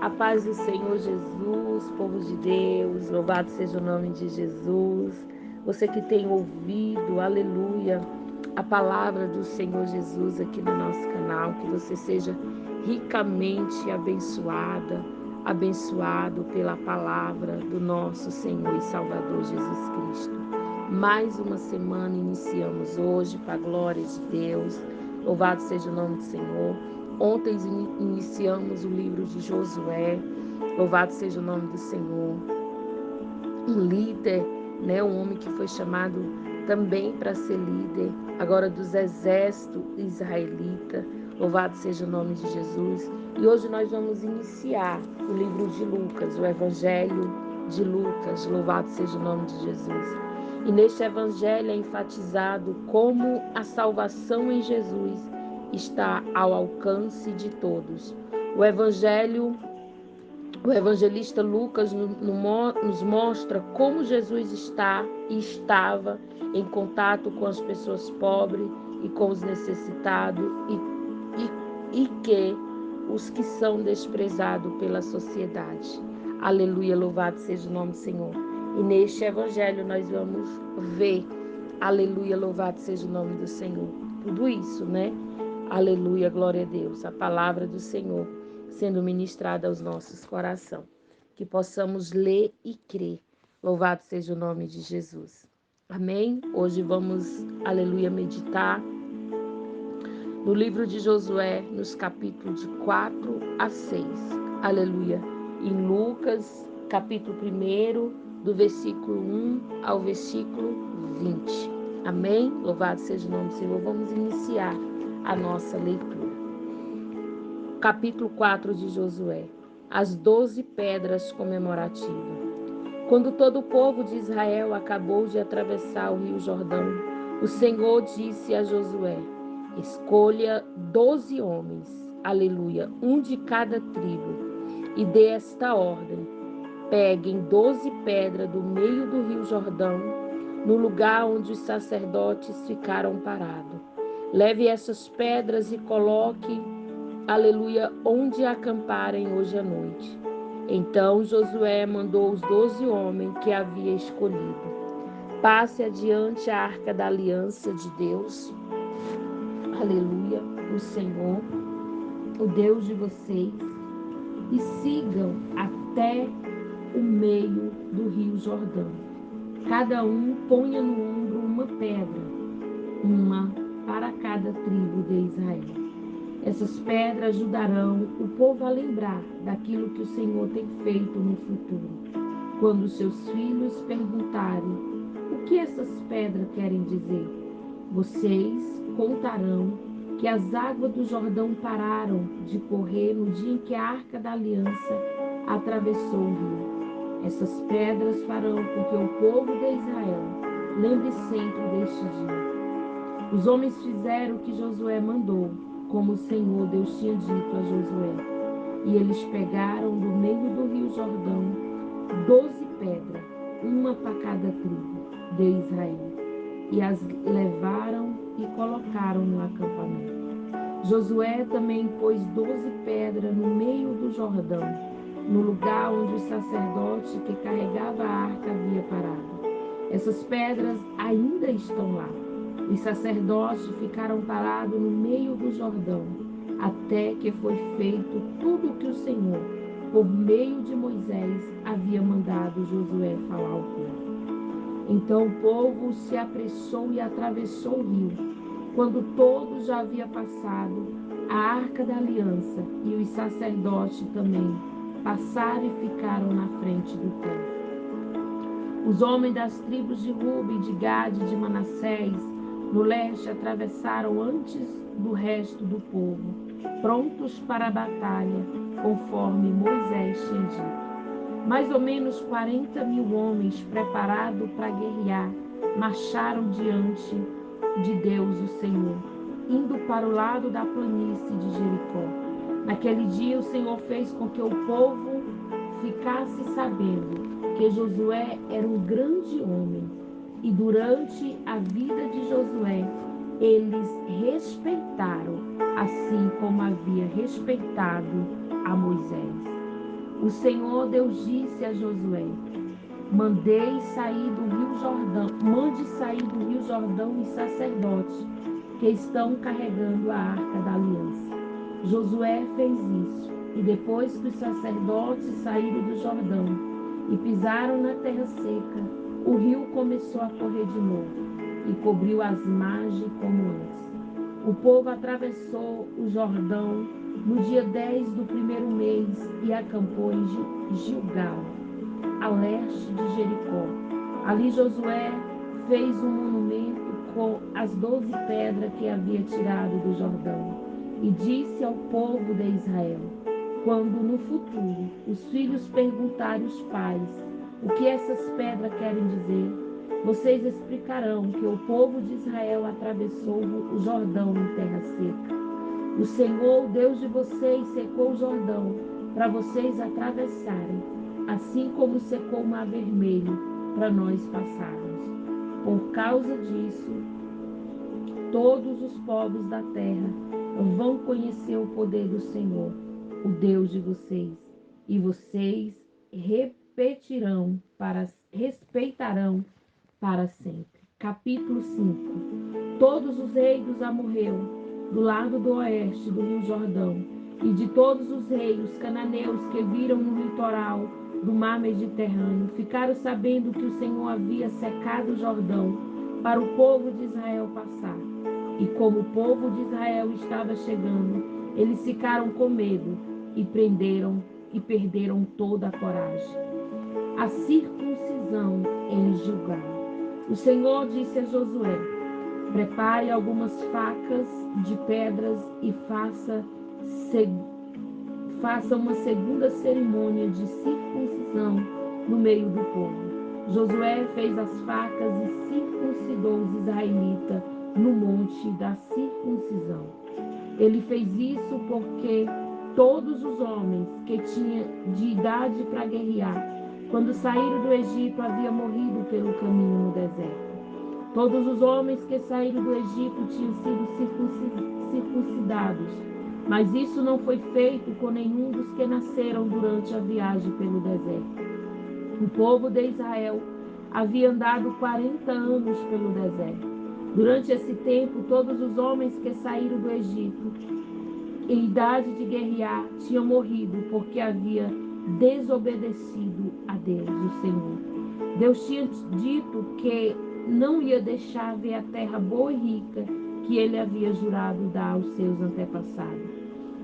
A paz do Senhor Jesus, povo de Deus, louvado seja o nome de Jesus. Você que tem ouvido, aleluia, a palavra do Senhor Jesus aqui no nosso canal, que você seja ricamente abençoado pela palavra do nosso Senhor e Salvador Jesus Cristo. Mais uma semana iniciamos hoje, para a glória de Deus. Louvado seja o nome do Senhor. Ontem iniciamos o livro de Josué. Louvado seja o nome do Senhor. Um líder, um homem que foi chamado também para ser líder, agora dos exércitos israelitas. Louvado seja o nome de Jesus. E hoje nós vamos iniciar o livro de Lucas, o Evangelho de Lucas. Louvado seja o nome de Jesus. E neste Evangelho é enfatizado como a salvação em Jesus está ao alcance de todos. O evangelista Lucas nos mostra como Jesus está e estava em contato com as pessoas pobres e com os necessitados e que os que são desprezados pela sociedade. Aleluia, louvado seja o nome do Senhor. E neste evangelho nós vamos ver, aleluia, louvado seja o nome do Senhor. Tudo isso, Aleluia, glória a Deus. A palavra do Senhor sendo ministrada aos nossos corações. Que possamos ler e crer. Louvado seja o nome de Jesus. Amém? Hoje vamos, aleluia, meditar no livro de Josué, nos capítulos de 4 a 6. Aleluia. Em Lucas, capítulo 1, do versículo 1 ao versículo 20. Amém? Louvado seja o nome do Senhor. Vamos iniciar a nossa leitura. Capítulo 4 de Josué. As 12 pedras comemorativas. Quando todo o povo de Israel acabou de atravessar o rio Jordão, o Senhor disse a Josué: escolha 12 homens, aleluia, um de cada tribo, e dê esta ordem: peguem 12 pedras do meio do rio Jordão, no lugar onde os sacerdotes ficaram parados. Leve essas pedras e coloque, aleluia, onde acamparem hoje à noite. Então Josué mandou os 12 homens que havia escolhido: passe adiante a arca da aliança de Deus, aleluia, o Senhor, o Deus de vocês, e sigam até o meio do rio Jordão. Cada um ponha no ombro uma pedra, uma para cada tribo de Israel. Essas pedras ajudarão o povo a lembrar daquilo que o Senhor tem feito no futuro. Quando seus filhos perguntarem o que essas pedras querem dizer, vocês contarão que as águas do Jordão pararam de correr no dia em que a Arca da Aliança atravessou o rio. Essas pedras farão com que o povo de Israel lembre sempre deste dia. Os homens fizeram o que Josué mandou, como o Senhor Deus tinha dito a Josué. E eles pegaram do meio do rio Jordão 12 pedras, uma para cada tribo de Israel, e as levaram e colocaram no acampamento. Josué também pôs 12 pedras no meio do Jordão, no lugar onde o sacerdote que carregava a arca havia parado. Essas pedras ainda estão lá. Os sacerdotes ficaram parados no meio do Jordão, até que foi feito tudo o que o Senhor, por meio de Moisés, havia mandado Josué falar ao povo. Então o povo se apressou e atravessou o rio. Quando todos já haviam passado, a arca da aliança e os sacerdotes também passaram e ficaram na frente do povo. Os homens das tribos de Ruben, de Gade e de Manassés, no leste, atravessaram antes do resto do povo, prontos para a batalha, conforme Moisés tinha dito. Mais ou menos 40.000 homens preparados para guerrear marcharam diante de Deus, o Senhor, indo para o lado da planície de Jericó. Naquele dia o Senhor fez com que o povo ficasse sabendo que Josué era um grande homem, e durante a vida de Josué eles respeitaram, assim como havia respeitado a Moisés. O Senhor Deus disse a Josué: mande sair do Rio Jordão os sacerdotes que estão carregando a arca da aliança. Josué fez isso, e depois que os sacerdotes saíram do Jordão e pisaram na terra seca, o rio começou a correr de novo e cobriu as margens como antes. O povo atravessou o Jordão no dia 10 do primeiro mês e acampou em Gilgal, a leste de Jericó. Ali Josué fez um monumento com as 12 pedras que havia tirado do Jordão e disse ao povo de Israel: quando no futuro os filhos perguntarem aos pais o que essas pedras querem dizer, vocês explicarão que o povo de Israel atravessou o Jordão em terra seca. O Senhor, o Deus de vocês, secou o Jordão para vocês atravessarem, assim como secou o Mar Vermelho para nós passarmos. Por causa disso, todos os povos da terra vão conhecer o poder do Senhor, o Deus de vocês, e vocês respeitarão para sempre. Capítulo 5. Todos os reis dos amorreus, do lado do oeste do Rio Jordão, e de todos os reis, os cananeus que viram no litoral do mar Mediterrâneo, ficaram sabendo que o Senhor havia secado o Jordão para o povo de Israel passar. E como o povo de Israel estava chegando, eles ficaram com medo e perderam toda a coragem. A circuncisão em Gilgal. O Senhor disse a Josué: prepare algumas facas de pedras e faça uma segunda cerimônia de circuncisão no meio do povo. Josué fez as facas e circuncidou os israelitas no monte da circuncisão. Ele fez isso porque todos os homens que tinham de idade para guerrear, quando saíram do Egito, haviam morrido pelo caminho no deserto. Todos os homens que saíram do Egito tinham sido circuncidados, mas isso não foi feito com nenhum dos que nasceram durante a viagem pelo deserto. O povo de Israel havia andado 40 anos pelo deserto. Durante esse tempo, todos os homens que saíram do Egito, em idade de guerrear, tinham morrido porque havia desobedecido a Deus, o Senhor. Deus tinha dito que não ia deixar ver a terra boa e rica que ele havia jurado dar aos seus antepassados.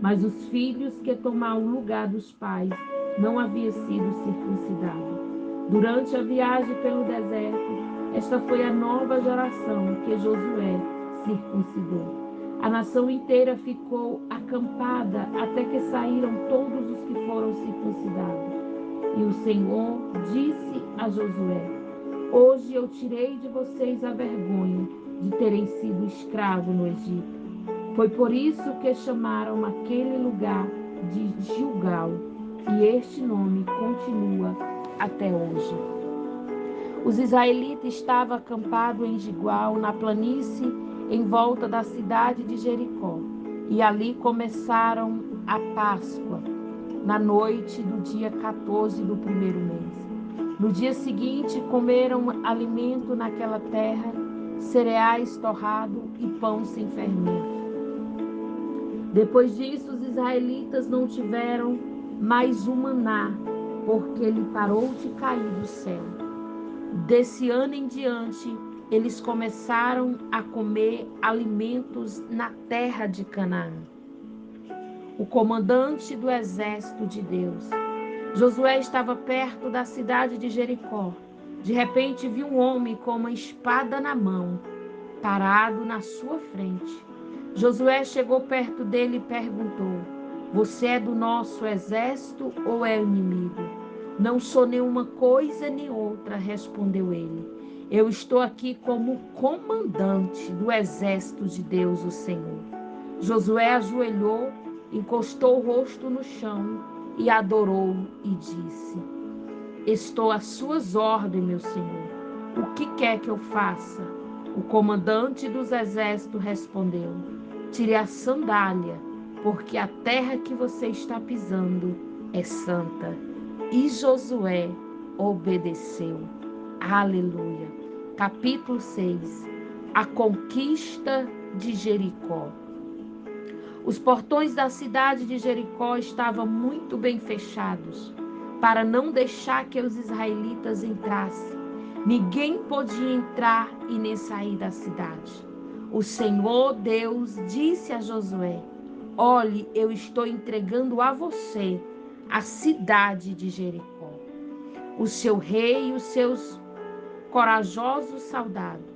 Mas os filhos que tomaram o lugar dos pais não haviam sido circuncidados. Durante a viagem pelo deserto, esta foi a nova geração que Josué circuncidou. A nação inteira ficou acampada até que saíram todos os que foram circuncidados. E o Senhor disse a Josué: hoje eu tirei de vocês a vergonha de terem sido escravos no Egito. Foi por isso que chamaram aquele lugar de Gilgal, e este nome continua até hoje. Os israelitas estavam acampados em Gilgal, na planície em volta da cidade de Jericó, e ali começaram a Páscoa, na noite do dia 14 do primeiro mês. No dia seguinte, comeram alimento naquela terra, cereais torrados e pão sem fermento. Depois disso, os israelitas não tiveram mais o maná, porque ele parou de cair do céu. Desse ano em diante, eles começaram a comer alimentos na terra de Canaã. O comandante do exército de Deus. Josué estava perto da cidade de Jericó. De repente viu um homem com uma espada na mão, parado na sua frente. Josué chegou perto dele e perguntou: você é do nosso exército ou é inimigo? Não sou nenhuma coisa nem outra, respondeu ele. Eu estou aqui como comandante do exército de Deus, o Senhor. Josué ajoelhou, encostou o rosto no chão e adorou e disse: estou às suas ordens, meu Senhor. O que quer que eu faça? O comandante dos exércitos respondeu: tire a sandália, porque a terra que você está pisando é santa. E Josué obedeceu. Aleluia. Capítulo 6. A conquista de Jericó. Os portões da cidade de Jericó estavam muito bem fechados, para não deixar que os israelitas entrassem. Ninguém podia entrar e nem sair da cidade. O Senhor Deus disse a Josué: olhe, eu estou entregando a você a cidade de Jericó, o seu rei e os seus corajosos soldados.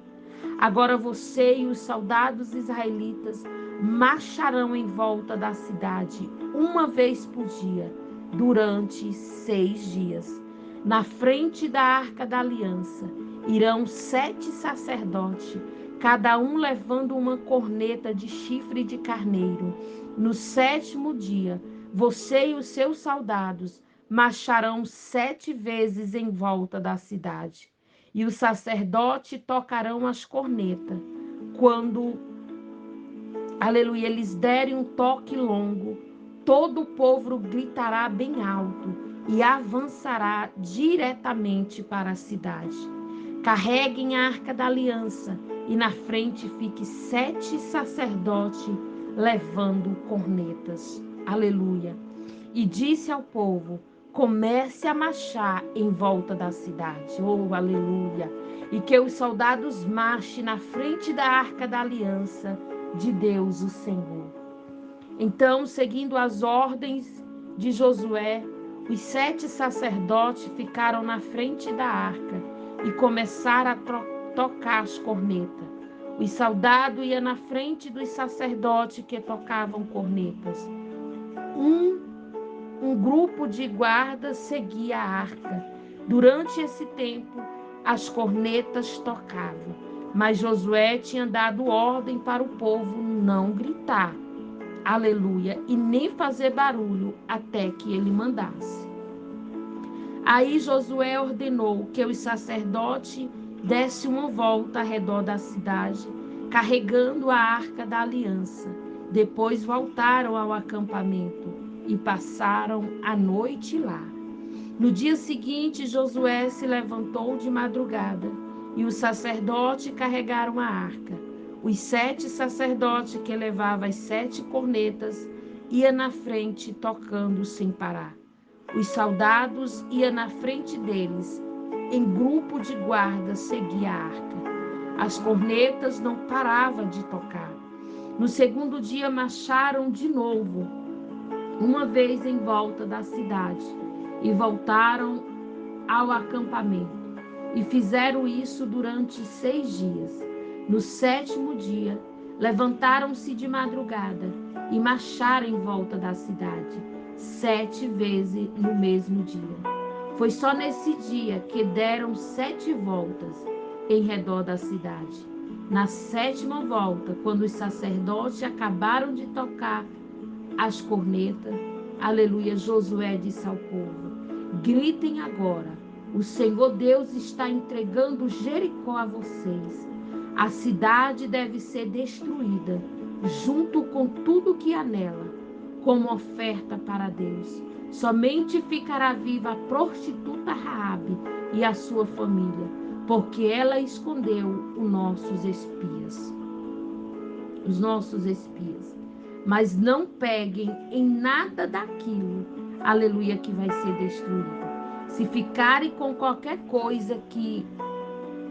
Agora você e os soldados israelitas marcharão em volta da cidade uma vez por dia, durante 6 dias. Na frente da Arca da Aliança irão 7 sacerdotes, cada um levando uma corneta de chifre de carneiro. No 7º dia, você e os seus soldados marcharão 7 vezes em volta da cidade. E os sacerdotes tocarão as cornetas. Quando, aleluia, eles derem um toque longo, todo o povo gritará bem alto e avançará diretamente para a cidade. Carreguem a Arca da Aliança e na frente fique 7 sacerdotes levando cornetas. Aleluia. E disse ao povo: comece a marchar em volta da cidade. Oh, aleluia. E que os soldados marchem na frente da Arca da Aliança de Deus, o Senhor. Então, seguindo as ordens de Josué, os 7 sacerdotes ficaram na frente da arca e começaram a tocar as cornetas. Os soldados iam na frente dos sacerdotes que tocavam cornetas. Um grupo de guardas seguia a arca. Durante esse tempo, as cornetas tocavam, mas Josué tinha dado ordem para o povo não gritar, aleluia, e nem fazer barulho até que ele mandasse. Aí Josué ordenou que os sacerdotes dessem uma volta ao redor da cidade, carregando a Arca da Aliança. Depois voltaram ao acampamento e passaram a noite lá. No dia seguinte, Josué se levantou de madrugada e os sacerdotes carregaram a arca. Os 7 sacerdotes que levavam as 7 cornetas iam na frente tocando sem parar. Os soldados iam na frente deles. Em grupo de guarda seguia a arca. As cornetas não paravam de tocar. No 2º dia marcharam de novo, uma vez em volta da cidade, e voltaram ao acampamento. E fizeram isso durante 6 dias. No 7º dia, levantaram-se de madrugada e marcharam em volta da cidade, 7 vezes no mesmo dia. Foi só nesse dia que deram 7 voltas em redor da cidade. Na 7ª volta, quando os sacerdotes acabaram de tocar as cornetas, aleluia, Josué disse ao povo: gritem agora, o Senhor Deus está entregando Jericó a vocês. A cidade deve ser destruída, junto com tudo que há nela, como oferta para Deus. Somente ficará viva a prostituta Raabe e a sua família, porque ela escondeu os nossos espias. Mas não peguem em nada daquilo, aleluia, que vai ser destruído. Se ficarem com qualquer coisa que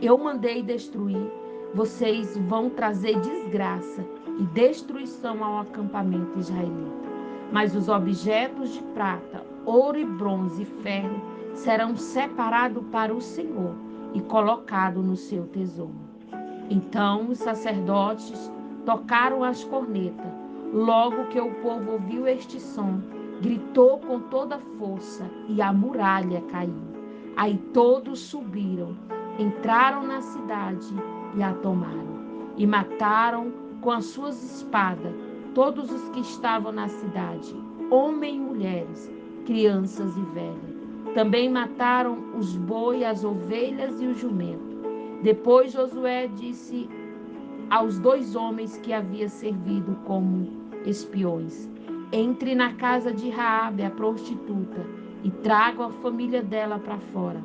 eu mandei destruir, vocês vão trazer desgraça e destruição ao acampamento israelita. Mas os objetos de prata, ouro e bronze e ferro serão separados para o Senhor e colocados no seu tesouro. Então os sacerdotes tocaram as cornetas. Logo que o povo ouviu este som, gritou com toda força e a muralha caiu. Aí todos subiram, entraram na cidade e a tomaram. E mataram com as suas espadas todos os que estavam na cidade, homens e mulheres, crianças e velhas. Também mataram os bois, as ovelhas e o jumento. Depois Josué disse aos 2 homens que havia servido como espiões: entre na casa de Raabe, a prostituta, e tragam a família dela para fora,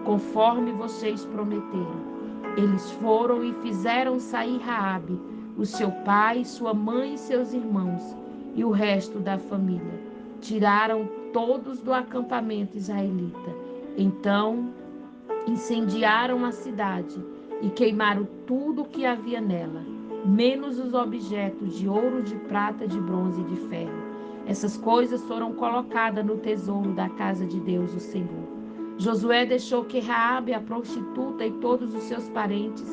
conforme vocês prometeram. Eles foram e fizeram sair Raabe, o seu pai, sua mãe e seus irmãos, e o resto da família. Tiraram todos do acampamento israelita. Então incendiaram a cidade e queimaram tudo o que havia nela, menos os objetos de ouro, de prata, de bronze e de ferro. Essas coisas foram colocadas no tesouro da casa de Deus, o Senhor. Josué deixou que Raabe, a prostituta, e todos os seus parentes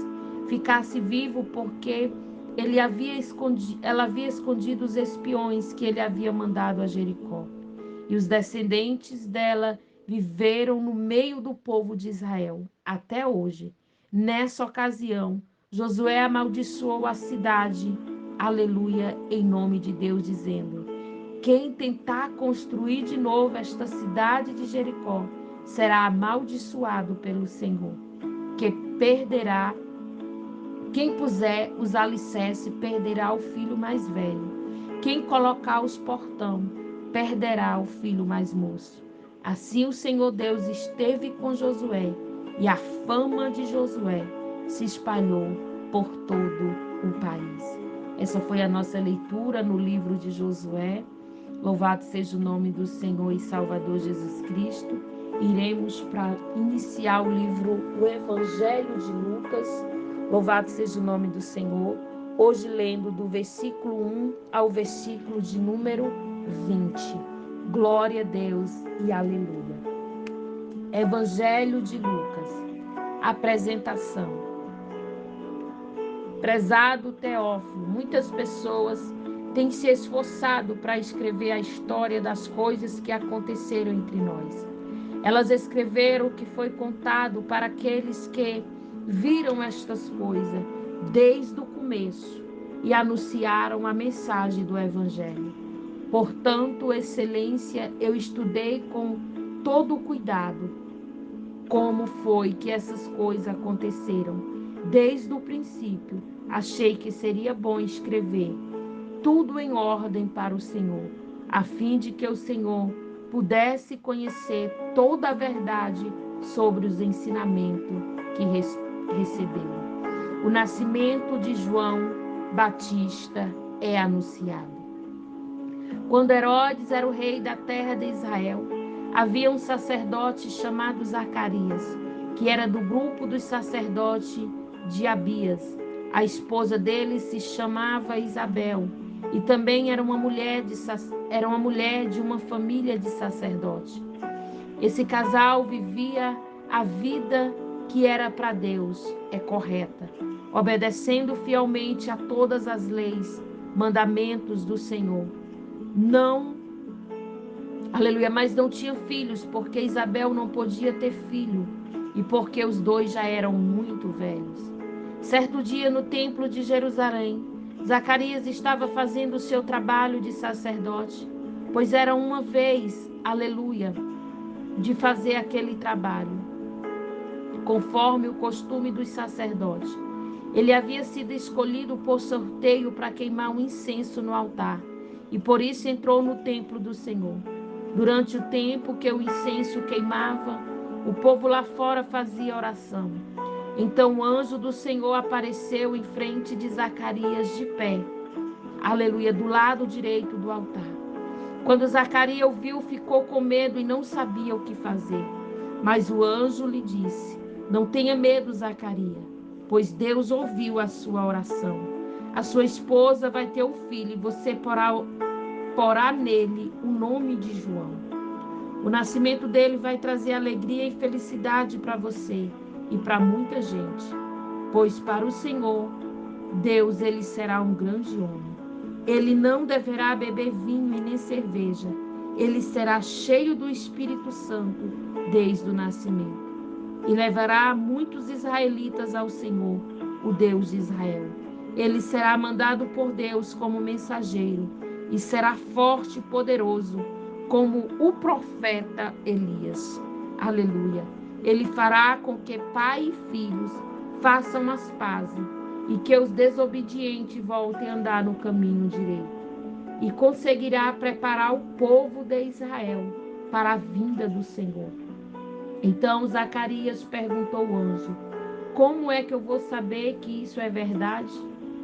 ficasse vivo, porque ela havia escondido os espiões que ele havia mandado a Jericó. E os descendentes dela viveram no meio do povo de Israel até hoje. Nessa ocasião, Josué amaldiçoou a cidade, aleluia, em nome de Deus, dizendo: quem tentar construir de novo esta cidade de Jericó será amaldiçoado pelo Senhor, que perderá. Quem puser os alicerces perderá o filho mais velho. Quem colocar os portão perderá o filho mais moço. Assim o Senhor Deus esteve com Josué, e a fama de Josué se espalhou por todo o país. Essa foi a nossa leitura no livro de Josué. Louvado seja o nome do Senhor e Salvador Jesus Cristo. Iremos para iniciar o livro, o Evangelho de Lucas. Louvado seja o nome do Senhor. Hoje lendo do versículo 1 ao versículo de número 20. Glória a Deus e aleluia. Evangelho de Lucas. Apresentação. Prezado Teófilo, muitas pessoas têm se esforçado para escrever a história das coisas que aconteceram entre nós. Elas escreveram o que foi contado para aqueles que viram estas coisas desde o começo e anunciaram a mensagem do Evangelho. Portanto, excelência, eu estudei com todo cuidado como foi que essas coisas aconteceram. Desde o princípio, achei que seria bom escrever tudo em ordem para o Senhor, a fim de que o Senhor pudesse conhecer toda a verdade sobre os ensinamentos que recebeu. O nascimento de João Batista é anunciado. Quando Herodes era o rei da terra de Israel, havia um sacerdote chamado Zacarias, que era do grupo dos sacerdotes de Abias. A esposa dele se chamava Isabel, e também era uma mulher de uma família de sacerdote. Esse casal vivia a vida que era para Deus, é correta, obedecendo fielmente a todas as leis, mandamentos do Senhor. Mas não tinha filhos, porque Isabel não podia ter filho, e porque os dois já eram muito velhos. Certo dia, no templo de Jerusalém, Zacarias estava fazendo o seu trabalho de sacerdote, pois era uma vez, aleluia, de fazer aquele trabalho, conforme o costume dos sacerdotes. Ele havia sido escolhido por sorteio para queimar um incenso no altar, e por isso entrou no templo do Senhor. Durante o tempo que o incenso queimava, o povo lá fora fazia oração. Então o anjo do Senhor apareceu em frente de Zacarias de pé, aleluia, do lado direito do altar. Quando Zacarias ouviu, ficou com medo e não sabia o que fazer. Mas o anjo lhe disse: não tenha medo, Zacarias, pois Deus ouviu a sua oração. A sua esposa vai ter um filho e você porá nele o nome de João. O nascimento dele vai trazer alegria e felicidade para você e para muita gente, pois para o Senhor, Deus, ele será um grande homem. Ele não deverá beber vinho e nem cerveja. Ele será cheio do Espírito Santo desde o nascimento. E levará muitos israelitas ao Senhor, o Deus de Israel. Ele será mandado por Deus como mensageiro e será forte e poderoso, como o profeta Elias. Aleluia. Ele fará com que pai e filhos façam as pazes e que os desobedientes voltem a andar no caminho direito. e conseguirá preparar o povo de Israel para a vinda do Senhor. Então Zacarias perguntou ao anjo: como é que eu vou saber que isso é verdade?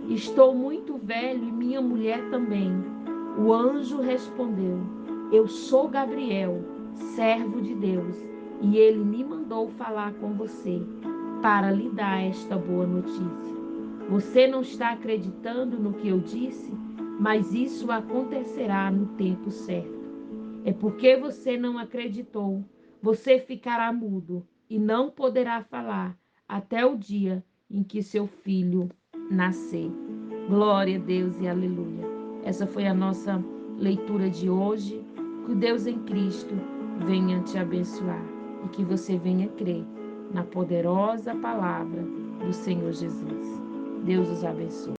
Estou muito velho e minha mulher também. O anjo respondeu: eu sou Gabriel, servo de Deus, e ele me mandou falar com você para lhe dar esta boa notícia. Você não está acreditando no que eu disse, mas isso acontecerá no tempo certo. É porque você não acreditou. Você ficará mudo e não poderá falar até o dia em que seu filho nascer. Glória a Deus e aleluia. Essa foi a nossa leitura de hoje. Que o Deus em Cristo venha te abençoar e que você venha crer na poderosa palavra do Senhor Jesus. Deus os abençoe.